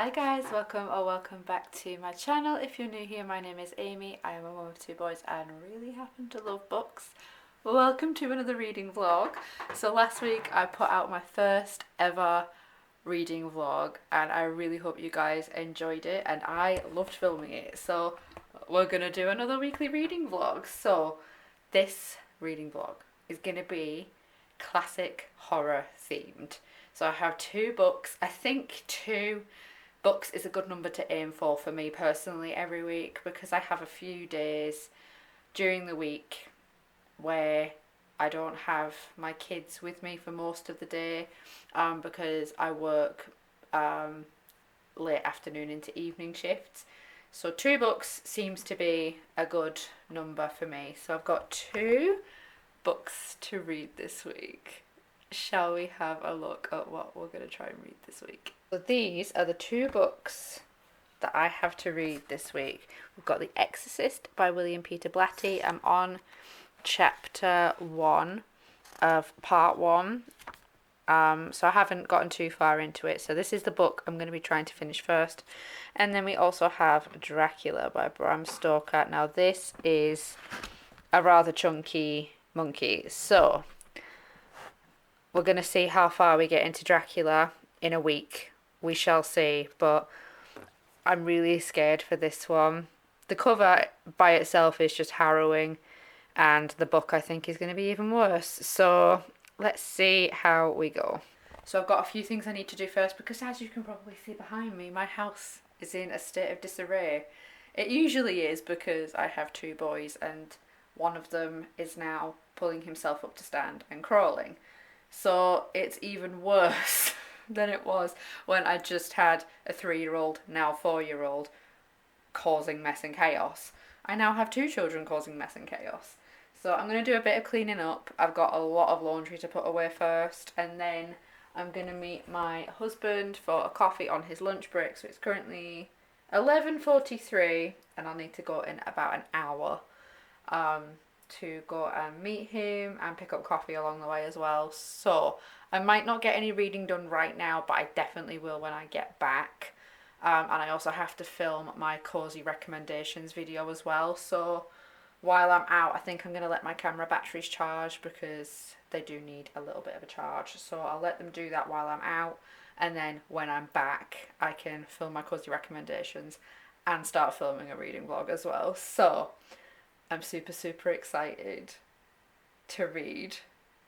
Hi guys, welcome back to my channel. If you're new here, my name is Amy. I am a mum of two boys and really happen to love books. Welcome to another reading vlog. So last week I put out my first ever reading vlog and I really hope you guys enjoyed it and I loved filming it. So we're gonna do another weekly reading vlog. So this reading vlog is gonna be classic horror themed. So I have two books. I think two books is a good number to aim for me personally every week, because I have a few days during the week where I don't have my kids with me for most of the day, because I work late afternoon into evening shifts. So two books seems to be a good number for me. So I've got two books to read this week. Shall we have a look at what we're going to try and read this week? So these are the two books that I have to read this week. We've got The Exorcist by William Peter Blatty. I'm on chapter 1 of part 1. So I haven't gotten too far into it. So this is the book I'm going to be trying to finish first. And then we also have Dracula by Bram Stoker. Now this is a rather chunky monkey. So we're going to see how far we get into Dracula in a week. We shall see, but I'm really scared for this one. The cover by itself is just harrowing, and the book I think is going to be even worse. So let's see how we go. So I've got a few things I need to do first, because as you can probably see behind me, my house is in a state of disarray. It usually is, because I have two boys and one of them is now pulling himself up to stand and crawling. So it's even worse than it was when I just had a 3-year-old, now 4-year-old, causing mess and chaos. I now have two children causing mess and chaos. So I'm going to do a bit of cleaning up. I've got a lot of laundry to put away first, and then I'm going to meet my husband for a coffee on his lunch break. So it's currently 11:43 and I'll need to go in about an hour to go and meet him and pick up coffee along the way as well. So I might not get any reading done right now, but I definitely will when I get back. And I also have to film my cozy recommendations video as well. So while I'm out, I think I'm going to let my camera batteries charge, because they do need a little bit of a charge. So I'll let them do that while I'm out, and then when I'm back I can film my cozy recommendations and start filming a reading vlog as well. So I'm super excited to read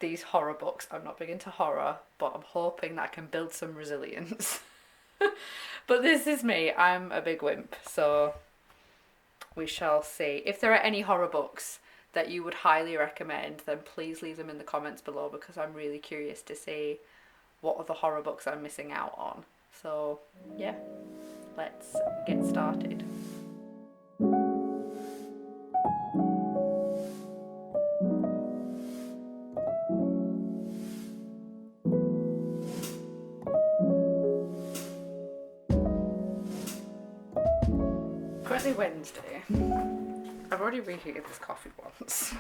these horror books. I'm not big into horror, but I'm hoping that I can build some resilience. But this is me. I'm a big wimp, so we shall see. If there are any horror books that you would highly recommend, then please leave them in the comments below, because I'm really curious to see what other horror books I'm missing out on. So yeah, let's get started. Currently Wednesday. I've already reheated this coffee once.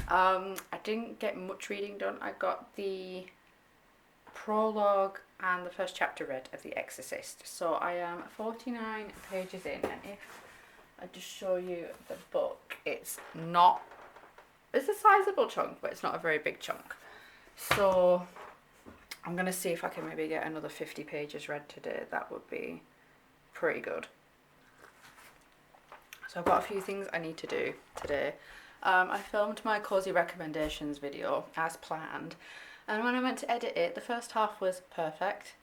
I didn't get much reading done. I got the prologue and the first chapter read of The Exorcist. So I am 49 pages in, and if I just show you the book, it's a sizable chunk, but it's not a very big chunk. So I'm going to see if I can maybe get another 50 pages read today. That would be pretty good. So I've got a few things I need to do today. I filmed my cozy recommendations video as planned, and when I went to edit it, the first half was perfect.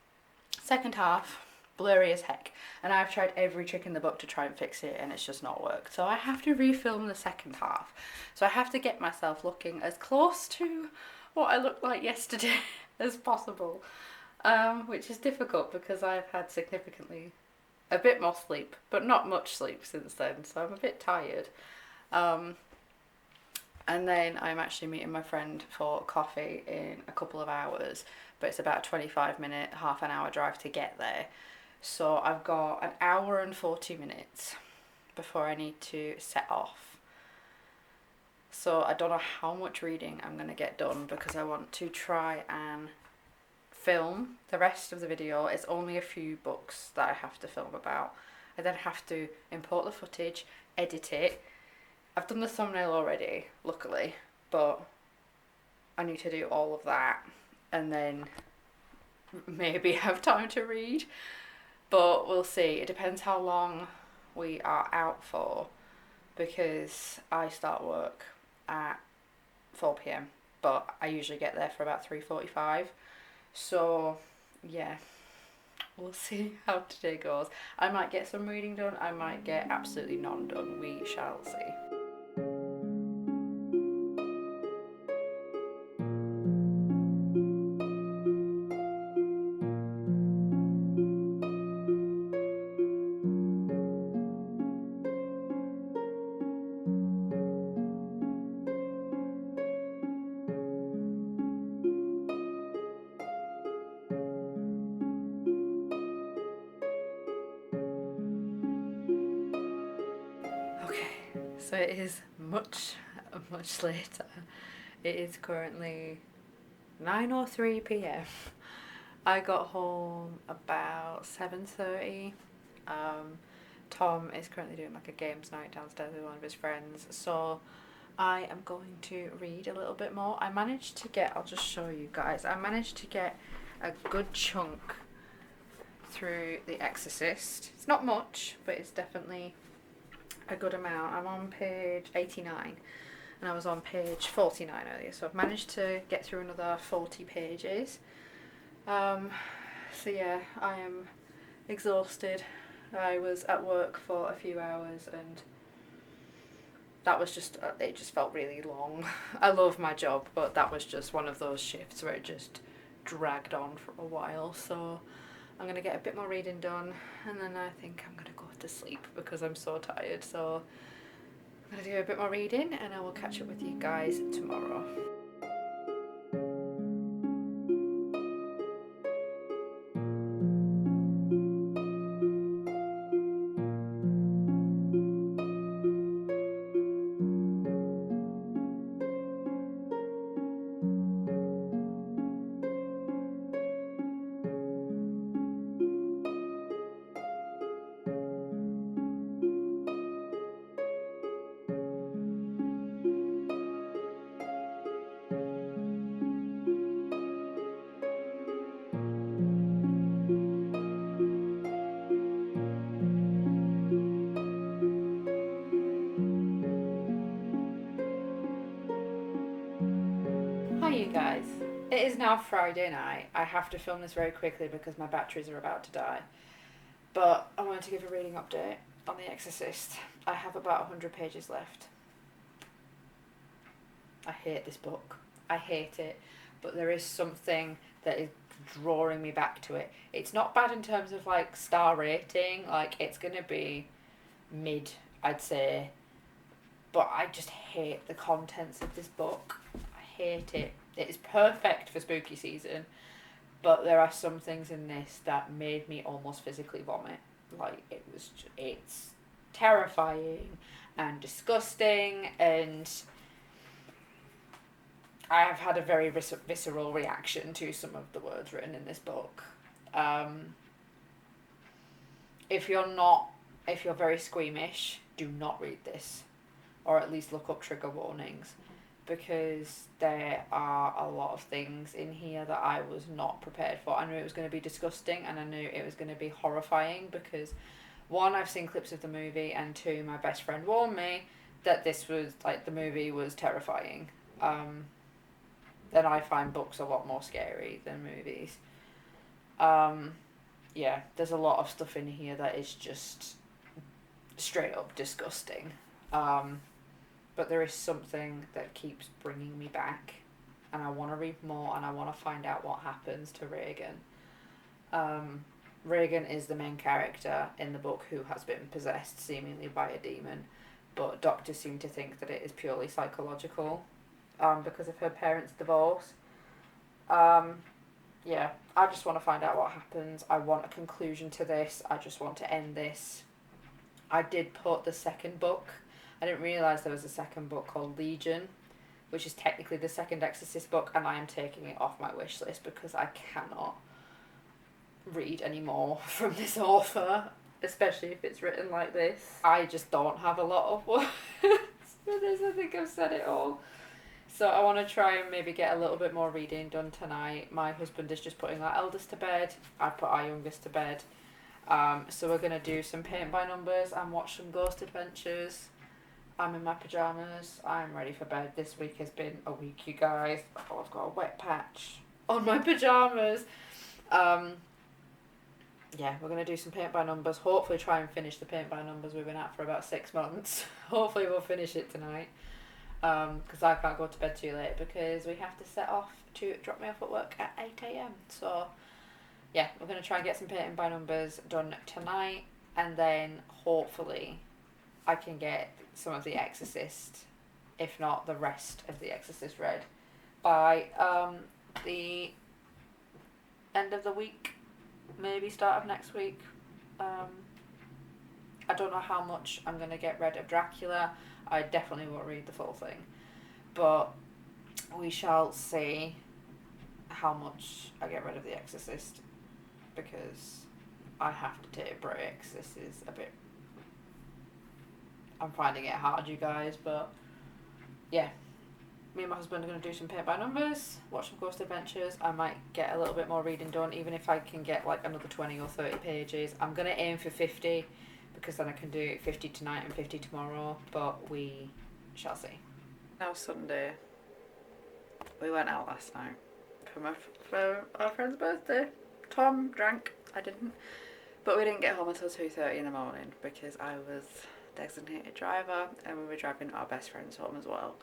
Second half, blurry as heck, and I've tried every trick in the book to try and fix it, and it's just not worked. So I have to refilm the second half. So I have to get myself looking as close to what I looked like yesterday as possible, which is difficult because I've had significantly a bit more sleep, but not much sleep since then, so I'm a bit tired. And then I'm actually meeting my friend for coffee in a couple of hours, but it's about a 25-minute, half an hour drive to get there. So I've got an hour and 40 minutes before I need to set off. So I don't know how much reading I'm going to get done, because I want to try and film the rest of the video. It's only a few books that I have to film about. I then have to import the footage, edit it. I've done the thumbnail already, luckily, but I need to do all of that and then maybe have time to read. But we'll see. It depends how long we are out for, because I start work at 4 p.m, but I usually get there for about 3:45. So yeah, we'll see how today goes. I might get some reading done, I might get absolutely none done. We shall see. Okay, so it is much later. It is currently 9:03 p.m. I got home about 7:30. Tom is currently doing like a games night downstairs with one of his friends, so I am going to read a little bit more. I'll just show you guys, I managed to get a good chunk through The Exorcist. It's not much, but it's definitely a good amount. I'm on page 89 and I was on page 49 earlier, so I've managed to get through another 40 pages. So yeah, I am exhausted. I was at work for a few hours and that was just, it just felt really long. I love my job, but that was just one of those shifts where it just dragged on for a while. So I'm going to get a bit more reading done and then I think I'm going to go to sleep because I'm so tired. So I'm going to do a bit more reading and I will catch up with you guys tomorrow. Hi you guys, it is now Friday night. I have to film this very quickly because my batteries are about to die, but I wanted to give a reading update on The Exorcist. I have about 100 pages left. I hate this book, I hate it, but there is something that is drawing me back to it. It's not bad in terms of like star rating, like it's gonna be mid, I'd say, but I just hate the contents of this book. I hate it. It is perfect for spooky season, but there are some things in this that made me almost physically vomit. Like it's terrifying and disgusting, and I have had a very visceral reaction to some of the words written in this book. If you're very squeamish, do not read this, or at least look up trigger warnings, because there are a lot of things in here that I was not prepared for. I knew it was going to be disgusting and I knew it was going to be horrifying because, one, I've seen clips of the movie, and two, my best friend warned me that this was, like, the movie was terrifying. Then I find books a lot more scary than movies. Yeah, there's a lot of stuff in here that is just straight up disgusting. But there is something that keeps bringing me back, and I want to read more and I want to find out what happens to Reagan. Reagan is the main character in the book who has been possessed seemingly by a demon, but doctors seem to think that it is purely psychological because of her parents' divorce. Yeah, I just want to find out what happens. I want a conclusion to this. I just want to end this. I did put the second book. I didn't realise there was a second book called Legion which is technically the second Exorcist book, and I am taking it off my wish list because I cannot read anymore from this author, especially if it's written like this. I just don't have a lot of words for this. I think I've said it all. So I want to try and maybe get a little bit more reading done tonight. My husband is just putting our eldest to bed. I put our youngest to bed. So we're going to do some paint by numbers and watch some Ghost Adventures. I'm in my pyjamas. I'm ready for bed. This week has been a week, you guys. Oh, I've got a wet patch on my pyjamas. Yeah, we're going to do some paint by numbers. Hopefully try and finish the paint by numbers we've been at for about 6 months. Hopefully we'll finish it tonight. Because I can't go to bed too late because we have to set off to drop me off at work at 8 a.m. So, yeah, we're going to try and get some painting by numbers done tonight, and then hopefully I can get some of The Exorcist, if not the rest of The Exorcist read, by the end of the week, maybe start of next week. I don't know how much I'm going to get read of Dracula. I definitely won't read the full thing, but we shall see how much I get rid of The Exorcist, because I have to take breaks. This is a bit... I'm finding it hard, you guys, but yeah. Me and my husband are going to do some paint by numbers, watch some Ghost Adventures. I might get a little bit more reading done, even if I can get like another 20 or 30 pages. I'm going to aim for 50, because then I can do 50 tonight and 50 tomorrow, but we shall see. Now Sunday, we went out last night for our friend's birthday. Tom drank, I didn't, but we didn't get home until 2:30 in the morning because I was designated driver and we were driving our best friends home as well.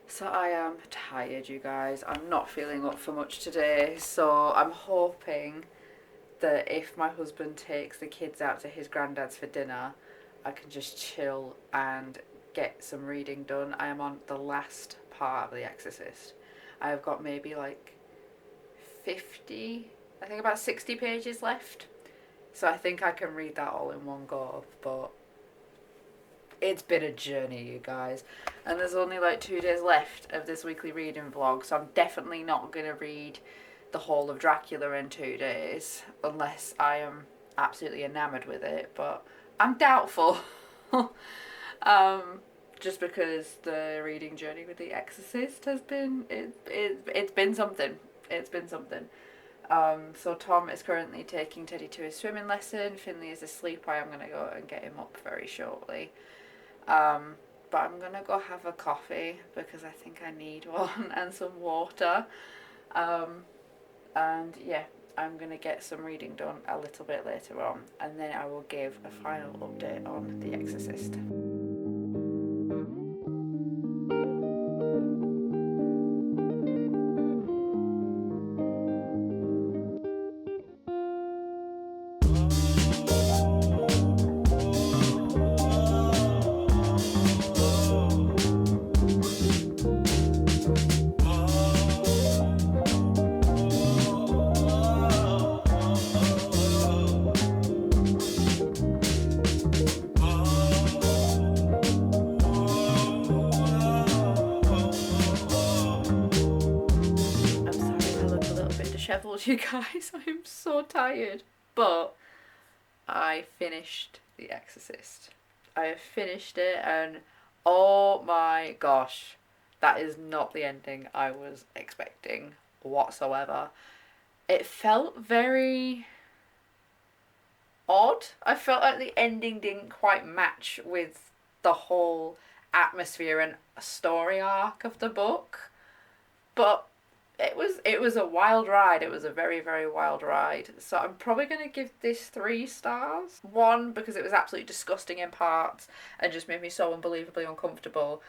So I am tired, you guys. I'm not feeling up for much today, so I'm hoping that if my husband takes the kids out to his granddad's for dinner, I can just chill and get some reading done. I am on the last part of The Exorcist. I have got maybe like 50, I think about 60 pages left. So I think I can read that all in one go, but it's been a journey, you guys. And there's only like 2 days left of this weekly reading vlog, so I'm definitely not going to read the whole of Dracula in 2 days unless I am absolutely enamoured with it, but I'm doubtful. Just because the reading journey with The Exorcist has been it's been something. It's been something. So Tom is currently taking Teddy to his swimming lesson. Finley is asleep. I am going to go and get him up very shortly. But I'm going to go have a coffee because I think I need one, and some water. And yeah, I'm going to get some reading done a little bit later on, and then I will give a final update on The Exorcist. You guys, I am so tired, but I finished The Exorcist. I have finished it, and oh my gosh, that is not the ending I was expecting whatsoever. It felt very odd. I felt like the ending didn't quite match with the whole atmosphere and story arc of the book, but it was a wild ride. It was a very, very wild ride. So I'm probably going to give this 3 stars. 1, because it was absolutely disgusting in parts and just made me so unbelievably uncomfortable.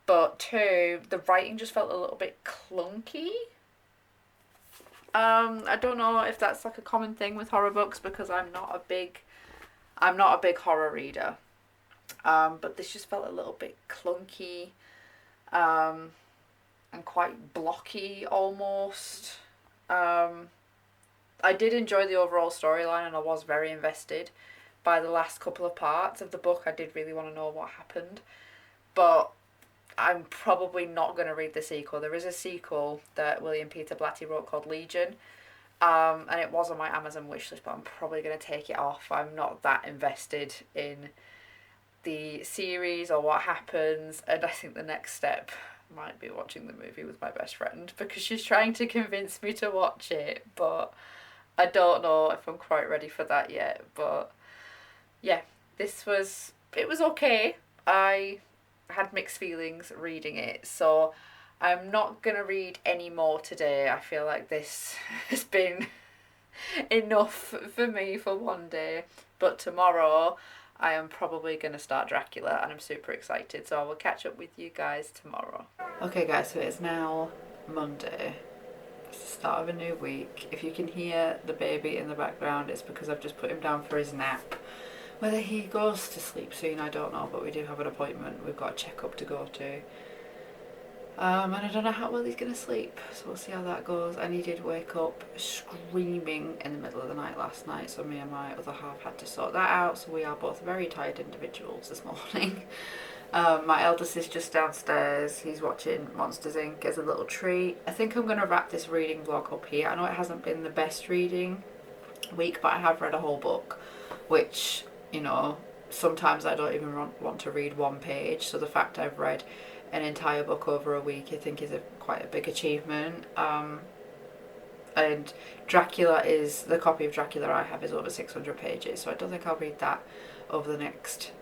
But 2, the writing just felt a little bit clunky. I don't know if that's like a common thing with horror books, because I'm not a big horror reader. But this just felt a little bit clunky. And quite blocky almost. I did enjoy the overall storyline, and I was very invested by the last couple of parts of the book. I did really want to know what happened, but I'm probably not going to read the sequel. There is a sequel that William Peter Blatty wrote called Legion, and it was on my Amazon wishlist, but I'm probably going to take it off. I'm not that invested in the series or what happens, and I think the next step might be watching the movie with my best friend, because she's trying to convince me to watch it, but I don't know if I'm quite ready for that yet. But yeah, it was okay. I had mixed feelings reading it, so I'm not gonna read any more today. I feel like this has been enough for me for one day. But tomorrow I am probably gonna start Dracula, and I'm super excited, so I will catch up with you guys tomorrow. Okay guys, so it's now Monday. It's the start of a new week. If you can hear the baby in the background, it's because I've just put him down for his nap. Whether he goes to sleep soon, I don't know, but we do have an appointment. We've got a checkup to go to. And I don't know how well he's going to sleep, so we'll see how that goes. And he did wake up screaming in the middle of the night last night, so me and my other half had to sort that out. So we are both very tired individuals this morning. My eldest is just downstairs. He's watching Monsters Inc. as a little treat. I think I'm going to wrap this reading vlog up here. I know it hasn't been the best reading week, but I have read a whole book, which, you know, sometimes I don't even want to read one page. So the fact I've read an entire book over a week, I think, is quite a big achievement. And Dracula is, the copy of Dracula I have is over 600 pages, so I don't think I'll read that over the next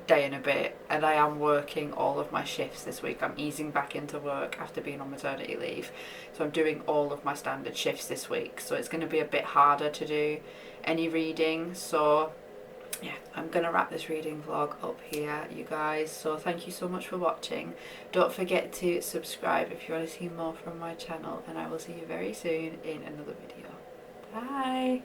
day and a bit. And I am working all of my shifts this week. I'm easing back into work after being on maternity leave, so I'm doing all of my standard shifts this week, so it's going to be a bit harder to do any reading. So yeah, I'm going to wrap this reading vlog up here, you guys. So thank you so much for watching. Don't forget to subscribe if you want to see more from my channel, and I will see you very soon in another video. Bye!